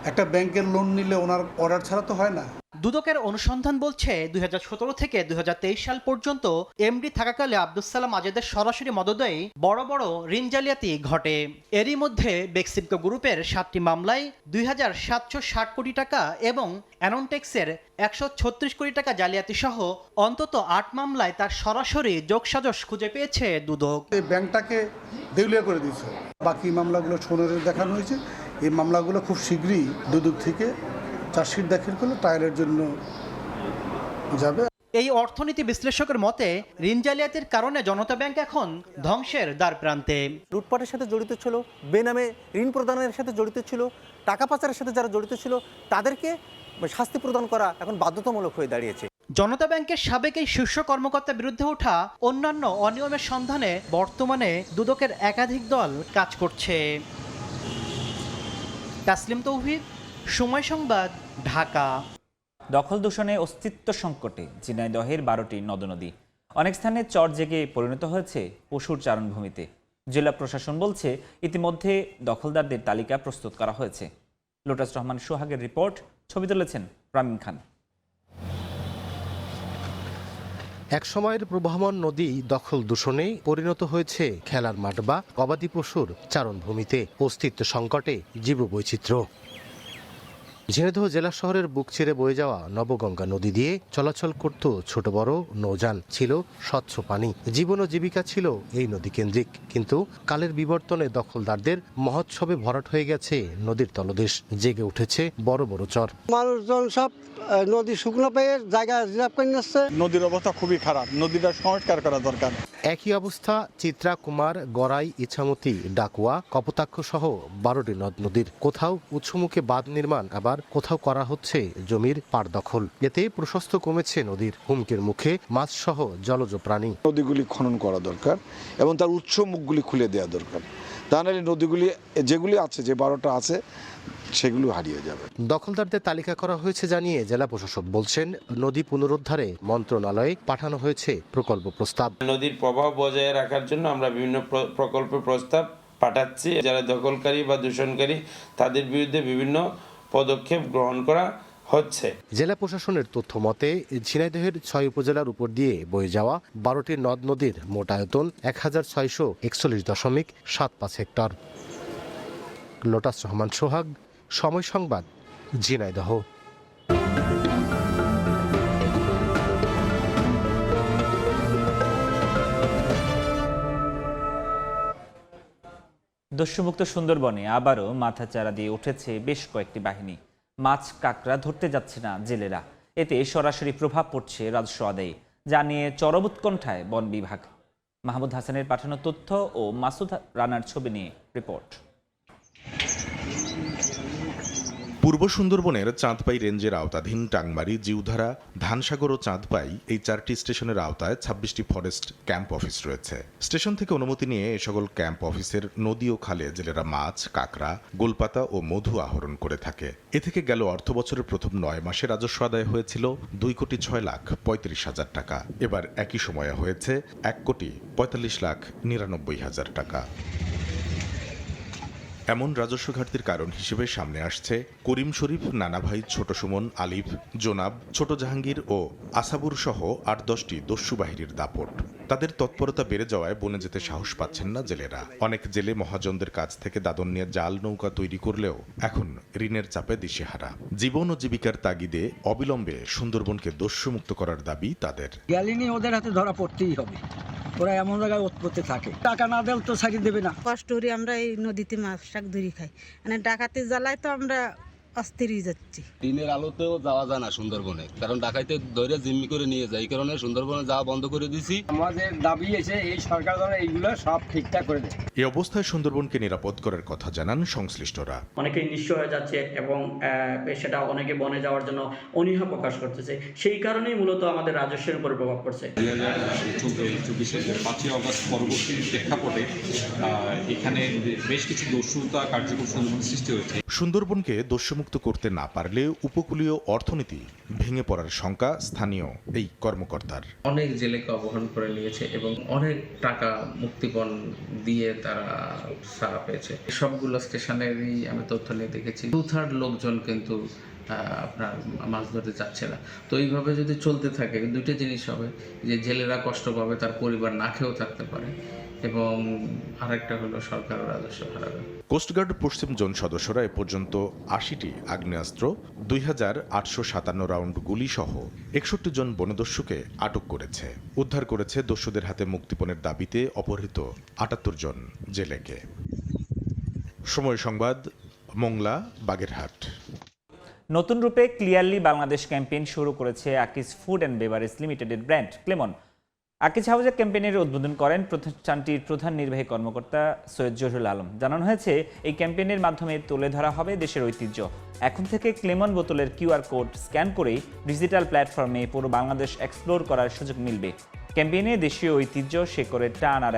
S22: একটা ব্যাংকের লোন নিলে ওনার অর্ডার ছাড়া তো হয় না।
S21: দুদকের অনুসন্ধান বলছে 2017 থেকে 2023 সাল পর্যন্ত এমডি থাকাকালে আব্দুস সালাম আজাদের সরাসরি মদদেই বড় বড় ঋণ জালিয়াতি ঘটে। এরই মধ্যে বেক্সিমকো গ্রুপের 7টি মামলায় 2,760 কোটি টাকা এবং অ্যানন্টেক্সের 136 কোটি টাকা জালিয়াতি সহ অন্তত 8 মামলায় তার সরাসরি যোগসাজশ খুঁজে পেয়েছে দুদক।
S22: এই ব্যাংকটাকে দেউলিয়া করে দিয়েছে। বাকি মামলাগুলো সোনারে দেখানো হয়েছে। এই মামলাগুলো খুব শীঘ্রই দুদক থেকে চার্জশিট দাখিল করলে ট্রায়ালের জন্য যাবে।
S21: এই অর্থনীতি বিশ্লেষকের মতে ঋণ জালিয়াতির কারণে জনতা ব্যাংক এখন ধ্বংসের দ্বার প্রান্তে।
S9: লুটপাটের সাথে জড়িত ছিল, বেনামে ঋণ প্রদানের সাথে জড়িত ছিল, টাকা পাচারের সাথে যারা জড়িত ছিল তাদেরকে শাস্তি প্রদান করা এখন বাধ্যতামূলক হয়ে দাঁড়িয়েছে।
S21: জনতা ব্যাংকের সাবেক এই শীর্ষ কর্মকর্তার বিরুদ্ধে ওঠা অন্যান্য অনিয়মের সন্ধানে বর্তমানে দুদকের একাধিক দল কাজ করছে। তাসলিম তৌহিদ, সময় সংবাদ, ঢাকা।
S1: দখল দূষণে অস্তিত্ব সংকটে ঝিনাইদহের 12টি নদ-নদী। অনেক স্থানে চর জেগে পরিণত হয়েছে পশুর চারণভূমিতে। জেলা প্রশাসন বলছে ইতিমধ্যে দখলদারদের তালিকা প্রস্তুত করা হয়েছে। লোটাস রহমান সোহাগের রিপোর্ট, ছবি তুলেছেন রামিম খান।
S2: এক সময়ের প্রবাহমান নদী দখল দূষণে পরিণত হয়েছে খেলার মাঠ বা গবাদি পশুর চারণভূমিতে। অস্তিত্ব সংকটে জীববৈচিত্র্য। ঝিনাইদহ জেলা শহরের বুক ছিঁড়ে বয়ে যাওয়া নবগঙ্গা নদী দিয়ে চলাচল করত ছোট বড় নৌযান, ছিল স্বচ্ছ পানি। জীবন ও জীবিকা ছিল এই নদী কেন্দ্রিক। কিন্তু কালের বিবর্তনে দখলদারদের মহোৎসবে ভরাট হয়ে গেছে নদীর তলদেশ। জেগে উঠেছে বড় বড় চর।
S22: মানুষজন সব নদী শুকনো পেয়ে জায়গা রিজার্ভ করে নিচ্ছে।
S6: নদীর অবস্থা খুবই খারাপ, নদীটা সংস্কার করা দরকার।
S2: একই অবস্থা চিত্রা, কুমার, গড়াই, ইছামতি, ডাকুয়া, কপোতাক্ষ সহ 12টি নদ নদীর। কোথাও উৎসমুখে বাঁধ নির্মাণ, আবার কোথাও করা হচ্ছে জমির পাড় দখল। এতে প্রশস্ত কমেছে নদীর। হুমকির মুখে মাছ সহ জলজ প্রাণী।
S3: নদীগুলি খনন করা দরকার এবং তার উৎস মুখগুলি খুলে দেওয়া দরকার। তা নাহলে নদীগুলি যেগুলি আছে, যে 12টা আছে, সেগুলো হারিয়ে যাবে।
S2: দখলদারদের তালিকা করা হয়েছে জানিয়ে জেলা প্রশাসক বলছেন, নদী পুনরুদ্ধারে মন্ত্রণালয়ে পাঠানো হয়েছে প্রকল্প প্রস্তাব।
S23: নদীর প্রবাহ বজায় রাখার জন্য আমরা বিভিন্ন প্রকল্প প্রস্তাব পাঠাচ্ছি। যারা দখলকারী বা দূষণকারী তাদের বিরুদ্ধে বিভিন্ন পদক্ষেপ গ্রহণ করা হচ্ছে।
S2: জেলা প্রশাসনের তথ্য মতে ঝিনাইদহের 6 উপজেলার উপর দিয়ে বয়ে যাওয়া 12টি নদ নদীর মোট আয়তন 1641.75 হেক্টর। লোটাস রহমান সোহাগ, সময় সংবাদ, ঝিনাইদহ।
S1: দস্যুমুক্ত সুন্দরবনে আবারও মাথাচাড়া দিয়ে উঠেছে বেশ কয়েকটি বাহিনী। মাছ কাঁকড়া ধরতে যাচ্ছে না জেলেরা। এতে সরাসরি প্রভাব পড়ছে রাজস্ব আদায়ে, যা নিয়ে চরম উৎকণ্ঠায় বন বিভাগ। মাহমুদ হাসানের পাঠানো তথ্য ও মাসুদ রানার ছবি নিয়ে রিপোর্ট।
S24: পূর্ব সুন্দরবনের চাঁদপাই রেঞ্জের আওতাধীন টাংমারি, জিউধারা, ধানসাগর ও চাঁদপাই এই 4টি স্টেশনের আওতায় 26টি ফরেস্ট ক্যাম্প অফিস রয়েছে। স্টেশন থেকে অনুমতি নিয়ে এ সকল ক্যাম্প অফিসের নদী ও খালে জেলেরা মাছ, কাঁকড়া, গোলপাতা ও মধু আহরণ করে থাকে। এ থেকে গেল অর্থ বছরের প্রথম 9 মাসে রাজস্ব আদায় হয়েছিল 2,06,35,000 টাকা। এবার একই সময়ে হয়েছে 1,45,99,000 টাকা। এমন রাজস্ব ঘাটতির কারণ হিসেবে সামনে আসছে করিম শরীফ, নানাভাই, ছোট সুমন, আলিফ, জোনাব, ছোট জাহাঙ্গীর ও আসাবুর সহ 8-10টি দস্যু বাহিনীর দাপট। তাদের তৎপরতা বেড়ে যাওয়ায় বনে যেতে সাহস পাচ্ছেন না জেলেরা। অনেক জেলে মহাজনদের কাছ থেকে দাদন নিয়ে জাল নৌকা তৈরি করলেও এখন ঋণের চাপে দিশেহারা। জীবন ও জীবিকার তাগিদে অবিলম্বে সুন্দরবনকে দস্যুমুক্ত করার দাবি তাদের।
S25: গ্যালিনি ওদের হাতে ধরা পড়তেই হবে। ওরা এমন জায়গায় উৎপত্তি থাকে, টাকা না দিলে তো ছাড়ি দেবে না।
S26: কষ্ট করি আমরা এই নদীতে মাছ শাক ধরি খাই, মানে ডাকাতি জ্বালায় তো আমরা অস্থির হয়ে যাচ্ছি।
S27: দিনের আলোতেও যাওয়া যায় না সুন্দরবনে, কারণ ডাকাইতে ধরে জিম্মি করে নিয়ে যায়। এই কারণে সুন্দরবনে যাওয়া বন্ধ করে দিয়েছি।
S25: আমাদের দাবি এসে এই সরকার দ্বারা এইগুলো সব ঠিকঠাক করে দেয়।
S24: এই অবস্থায় সুন্দরবনকে নিরাপদ করার কথা জানান সংশ্লিষ্টরা।
S28: অনেকেই নিঃস্ব হয়ে যাচ্ছে এবং সেটা অনেকে বনে যাওয়ার জন্য অনীহা প্রকাশ করতেছে। সেই কারণেই মূলত আমাদের রাজস্বের উপরে প্রভাব পড়ছে।
S29: 2024 5ই অগস্ট পরবর্তী প্রেক্ষাপটে এখানে বেশ কিছু দস্যুতা কার্যকর সুন্দরবন সৃষ্টি হয়েছে।
S24: সুন্দরবনকে দস্যুমুক্ত করতে না পারলে উপকূলীয় অর্থনীতি ভেঙে পড়ার শঙ্কা স্থানীয় এই কর্মকর্তার।
S30: অনেক জেলেকে অপহরণ করে নিয়েছে এবং অনেক টাকা মুক্তিপণ দিয়ে তারা ছাড়া পেয়েছে। সবগুলো স্টেশনেরই আমি তথ্য নিয়ে দেখেছি 2/3 লোকজন কিন্তু আপনার মাছ ধরতে যাচ্ছে না। তো এইভাবে যদি চলতে থাকে দুইটা জিনিস হবে, যে জেলেরা কষ্ট পাবে, তার পরিবার না খেয়েও থাকতে পারে, এবং আরেকটা হলো সরকার রাজস্ব হারাবে।
S24: কোস্টগার্ড পশ্চিম জোন সদস্যরা এ পর্যন্ত 80টি আগ্নেয়াস্ত্র, 2,857 রাউন্ড গুলি সহ 61 জন বনদস্যুকে আটক করেছে। উদ্ধার করেছে দস্যুদের হাতে মুক্তিপণের দাবিতে অপহৃত 78 জন জেলেকে। সময় সংবাদ, মোংলা, বাগেরহাট।
S1: নতুন রূপে ক্লিয়ারলি বাংলাদেশ ক্যাম্পেইন শুরু করেছে আকিজ ফুড অ্যান্ড বেভারেজ লিমিটেডের ব্র্যান্ড ক্লেমন। আকিজ হাউজের ক্যাম্পেইনের উদ্বোধন করেন প্রতিষ্ঠানটির প্রধান নির্বাহী কর্মকর্তা সৈয়দ জহিরুল আলম। জানানো হয়েছে, এই ক্যাম্পেইনের মাধ্যমে তুলে ধরা হবে দেশের ঐতিহ্য। এখন থেকে ক্লেমন বোতলের QR কোড স্ক্যান করেই ডিজিটাল প্ল্যাটফর্মে পুরো বাংলাদেশ এক্সপ্লোর করার সুযোগ মিলবে। ক্যাম্পেইনে দেশীয় ঐতিহ্য, শেকড়ের টান আর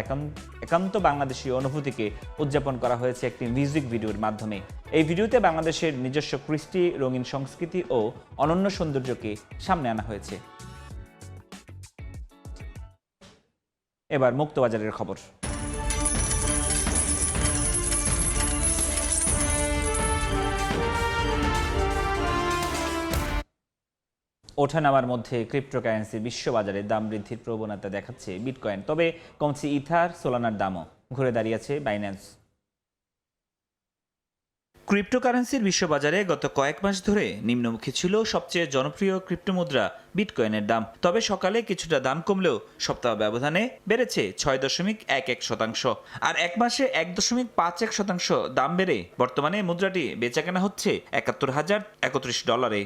S1: একান্ত বাংলাদেশী অনুভূতিকে উদযাপন করা হয়েছে একটি মিউজিক ভিডিওর মাধ্যমে। এই ভিডিওতে বাংলাদেশের নিজস্ব কৃষ্টি, রঙিন সংস্কৃতি ও অনন্য সৌন্দর্যকে সামনে আনা হয়েছে। এবার মুক্তবাজারের খবর। ওঠানামার মধ্যে ক্রিপ্টোকারেন্সি বিশ্ববাজারে দাম বৃদ্ধির প্রবণতা দেখাচ্ছে বিটকয়েন, তবে কমছে ইথার, সোলানার দামও। ঘুরে দাঁড়িয়েছে বাইন্যান্স। ক্রিপ্টোকারেন্সির বিশ্ববাজারে গত কয়েক মাস ধরে নিম্নমুখী ছিল সবচেয়ে জনপ্রিয় ক্রিপ্টোমুদ্রা বিটকয়েনের দাম। তবে সকালে কিছুটা দাম কমলেও সপ্তাহ ব্যবধানে বেড়েছে 6.11%। আর এক মাসে 1.51% দাম বেড়ে বর্তমানে মুদ্রাটি বেচাকেনা হচ্ছে $71,031।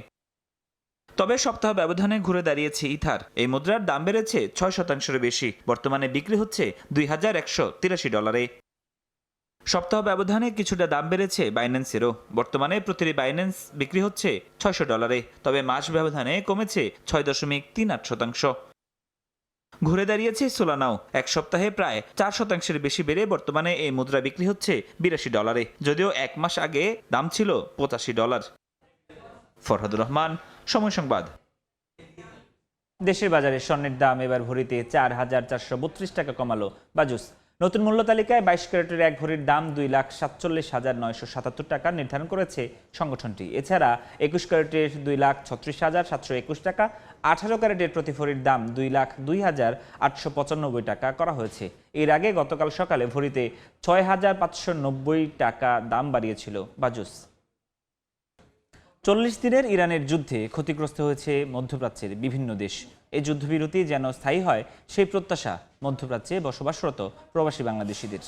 S1: তবে সপ্তাহ ব্যবধানে ঘুরে দাঁড়িয়েছে ইথার। এই মুদ্রার দাম বেড়েছে 6%-এর বেশি, বর্তমানে বিক্রি হচ্ছে $2,183। সপ্তাহ ব্যবধানে কিছুটা দাম বেড়েছে বাইন্যান্সেরও। বর্তমানে প্রতিটি বাইন্যান্স বিক্রি হচ্ছে $600। তবে মাস ব্যবধানে কমেছে 6.38%। ঘুরে দাঁড়িয়েছে সোলানাও। এক সপ্তাহে প্রায় 4%-এর বেশি বেড়ে বর্তমানে এই মুদ্রা বিক্রি হচ্ছে $82, যদিও এক মাস আগে দাম ছিল $85। ফরহাদুর রহমান, সময় সংবাদ। দেশের বাজারে স্বর্ণের দাম এবার ভরিতে 4,432 টাকা কমালো বাজুস। নতুন মূল্য তালিকায় 22 ক্যারেটের এক ভরির দাম 2,47,977 টাকা নির্ধারণ করেছে সংগঠনটি। এছাড়া 21 ক্যারেটের 2,36,721 টাকা, 18 ক্যারেটের প্রতি ভরির দাম 2,02,895 টাকা করা হয়েছে। এর আগে গতকাল সকালে ভরিতে 6,590 টাকা দাম বাড়িয়েছিল বাজুস। 40 দিনের ইরানের যুদ্ধে ক্ষতিগ্রস্ত হয়েছে মধ্যপ্রাচ্যের বিভিন্ন দেশ। এই যুদ্ধবিরতি যেন স্থায়ী হয় সেই প্রত্যাশা মধ্যপ্রাচ্যে বসবাসরত প্রবাসী বাংলাদেশিদের।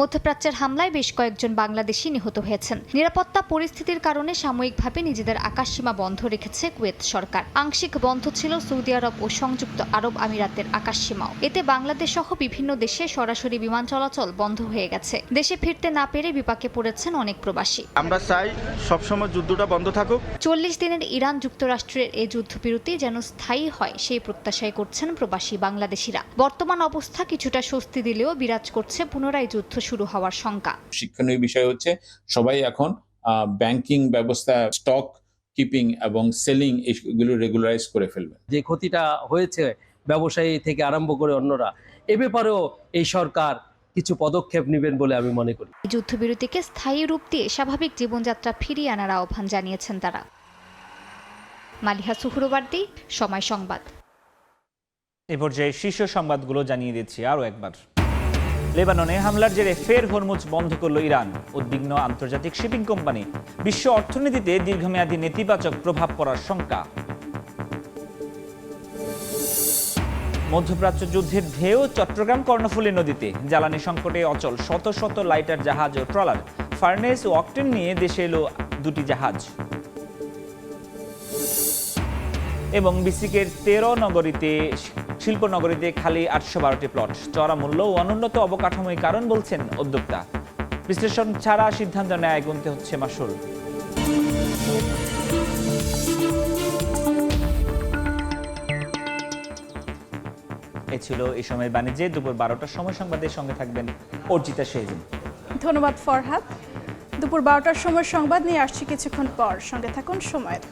S4: মধ্যপ্রাচ্যের হামলায় বেশ কয়েকজন বাংলাদেশি নিহত হয়েছেন। নিরাপত্তা পরিস্থিতির কারণে সাময়িকভাবে নিজেদের আকাশসীমা বন্ধ রেখেছে কুয়েত সরকার। আংশিক বন্ধ ছিল সৌদি আরব ও সংযুক্ত আরব আমিরাতের আকাশসীমাও। এতে বাংলাদেশ সহ বিভিন্ন দেশে সরাসরি বিমান চলাচল বন্ধ হয়ে গেছে। দেশে ফিরতে না পেরে বিপাকে পড়েছেন অনেক প্রবাসী।
S17: আমরা চাই সবসময় যুদ্ধটা বন্ধ থাকুক।
S4: 40 দিনের ইরান যুক্তরাষ্ট্রের এই যুদ্ধবিরতি যেন স্থায়ী হয় সেই প্রত্যাশাই করছেন প্রবাসী বাংলাদেশিরা। বর্তমান অবস্থা কিছুটা স্বস্তি দিলেও বিরাজ করছে পুনরায় যুদ্ধ শুরু হওয়ার শঙ্কা।
S5: শিক্ষণীয় বিষয় হচ্ছে সবাই এখন ব্যাংকিং ব্যবস্থা, স্টক কিপিং এবং সেলিং এগুলো রেগুলারাইজ করে ফেলবে।
S7: যে ক্ষতিটা হয়েছে ব্যবসায়ী থেকে আরম্ভ করে অন্যরা, এ ব্যাপারেও এই সরকার কিছু পদক্ষেপ নেবেন বলে আমি মনে করি।
S4: যুদ্ধবিরতিকে স্থায়ী রূপ দিয়ে স্বাভাবিক জীবনযাত্রা ফিরিয়ে আনার আহ্বান জানিয়েছেন তারা। মালিহা সুহরওয়ার্দী, সময় সংবাদ।
S1: এ পর্যায়ে শীর্ষ সংবাদগুলো জানিয়ে দিচ্ছি আরও একবার। লেবাননে হামলার জেরে ফের হরমুজ বন্ধ করল ইরান। উদ্বিগ্ন আন্তর্জাতিক শিপিং কোম্পানি। বিশ্ব অর্থনীতিতে দীর্ঘমেয়াদী নেতিবাচক প্রভাব পড়ার শঙ্কা। মধ্যপ্রাচ্য যুদ্ধের ঢেউ চট্টগ্রাম কর্ণফুলী নদীতে। জ্বালানি সংকটে অচল শত শত লাইটার জাহাজ ও ট্রলার। ফার্নেস ও অকটেন নিয়ে দেশে এলো 2টি জাহাজ। এবং বিসিকের 13 শিল্পনগরীতে খালি 812টি প্লট। চড়া মূল্য ও অনুন্নত অবকাঠামোই কারণ বলছেন উদ্যোক্তা। বিশ্লেষণ ছাড়া সিদ্ধান্ত নেয় গুনতে হচ্ছে মাসুল। এ ছিল এই সময়ের বাণিজ্যে। দুপুর 12টার সময় সংবাদের সঙ্গে থাকবেন অর্জিতা শেহজিন।
S8: ধন্যবাদ ফরহাদ। দুপুর 12টার সময় সংবাদ নিয়ে আসছি কিছুক্ষণ পর। সঙ্গে থাকুন সময়ের।